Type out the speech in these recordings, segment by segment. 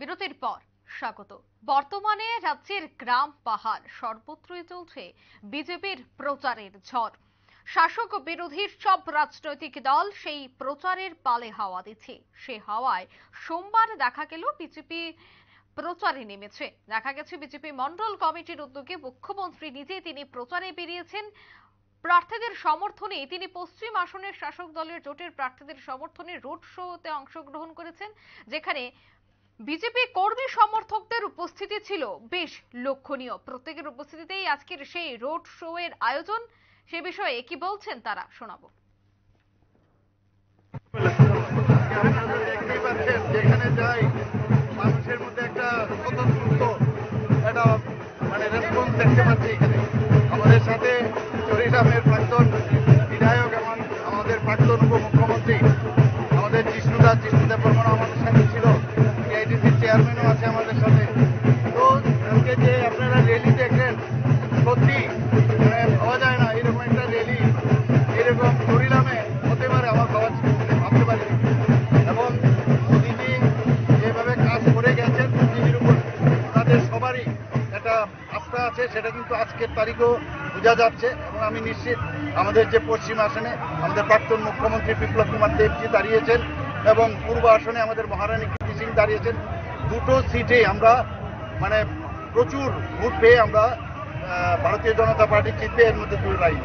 বিরতির পর স্বাগত। বর্তমানে রাজ্যের গ্রাম পাহাড় সর্বত্রই চলছে বিজেপির প্রচারের ঝড়। শাসক বিরোধী সব রাজনৈতিক দল সেই প্রচারের পালে হাওয়া দিচ্ছে। সে হাওয়ায় সোমবার দেখা গেল বিজেপি প্রচারে নেমেছে। দেখা গেছে বিজেপি মন্ডল কমিটির উদ্যোগে মুখ্যমন্ত্রী নিজে তিনি প্রচারে বেরিয়েছেন। প্রার্থীদের সমর্থনে তিনি পশ্চিম আসনের শাসক দলের জোটের প্রার্থীদের সমর্থনে রোড শোতে অংশগ্রহণ করেছেন, যেখানে বিজেপি কর্মী সমর্থকদের উপস্থিতি ছিল বেশ লক্ষণীয়। প্রত্যেকের উপস্থিতিতেই আজকের সেই রোড শো এর আয়োজন। সে বিষয়ে কি বলছেন তারা শোনাবো। যেখানে যাই মানুষের মধ্যে একটা স্বতঃস্ফূর্ত একটা রেসপন্স দেখতে পাচ্ছি। এখানে আমাদের সাথে চরিগ্রামের প্রাক্তন বিধায়ক এবং আমাদের প্রাক্তন উপমুখ্যমন্ত্রী আমাদের জিষ্ণুদেব বর্মন আমাদের সাথে ছিল। টিআইডিসির চেয়ারম্যানও আছে আমাদের সাথে। তো আজকে যে আপনারা র্যালি দেখলেন, সত্যি ভাবা যায় না এরকম একটা র্যালি এরকম চরিগ্রামে হতে পারে, আমার ভাবতে পারি। এবং মোদিজি যেভাবে কাজ করে গেছেন, মোদিজির উপর তাদের সবারই একটা আস্থা আছে, সেটা কিন্তু আজকের তারিখও বোঝা যাচ্ছে। এবং আমি নিশ্চিত আমাদের যে পশ্চিম আসনে আমাদের প্রাক্তন মুখ্যমন্ত্রী বিপ্লব কুমার দেবজি দাঁড়িয়েছেন এবং পূর্ব আসনে আমাদের মহারানী কীর্তি সিং দাঁড়িয়েছেন। দুটো সিটে আমরা প্রচুর ভোট পেয়ে আমরা ভারতীয় জনতা পার্টি জিতবে, এর মধ্যে দুই নাই।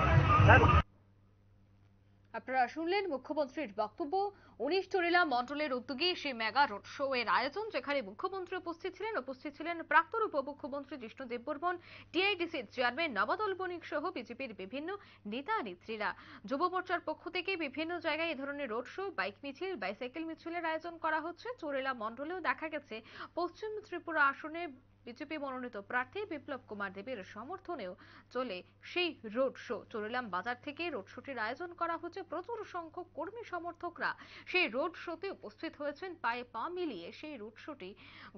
আপনারা শুনলেন মুখ্যমন্ত্রীর বক্তব্য। 19 চরিলাম মন্ডলের উদ্যোগে সেই মেগা রোড শো এর আয়োজন, যেখানে মুখ্যমন্ত্রী উপস্থিত ছিলেন প্রাক্তন উপমুখ্যমন্ত্রী জিষ্ণুদেব বর্মন, টিআইডিসির চেয়ারম্যান নবাদল বণিক সহ বিজেপির বিভিন্ন নেতা নেত্রীরা। যুব মোর্চার পক্ষ থেকে বিভিন্ন জায়গায় এই ধরনের রোড শো, বাইক মিছিল, বাইসাইকেল মিছিলের আয়োজন করা হচ্ছে। চরিলাম মন্ডলেও দেখা গেছে পশ্চিম ত্রিপুরা আসনে বিজেপি মনোনীত প্রার্থী বিপ্লব কুমার দেবের সমর্থনেও চলে সেই রোড শো। চরিলাম বাজার থেকে রোড শোটির আয়োজন করা হচ্ছে। প্রচুর সংখ্যক কর্মী সমর্থকরা সেই রোড শোতে উপস্থিত হয়েছেন। পায়ে পা মিলিয়ে সেই রোড শোটি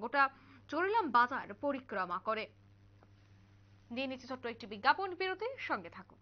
গোটা চরিলাম বাজার পরিক্রমা করে। নিয়ে নিচ্ছে ছোট্ট একটি বিজ্ঞাপন বিরতি, সঙ্গে থাকুন।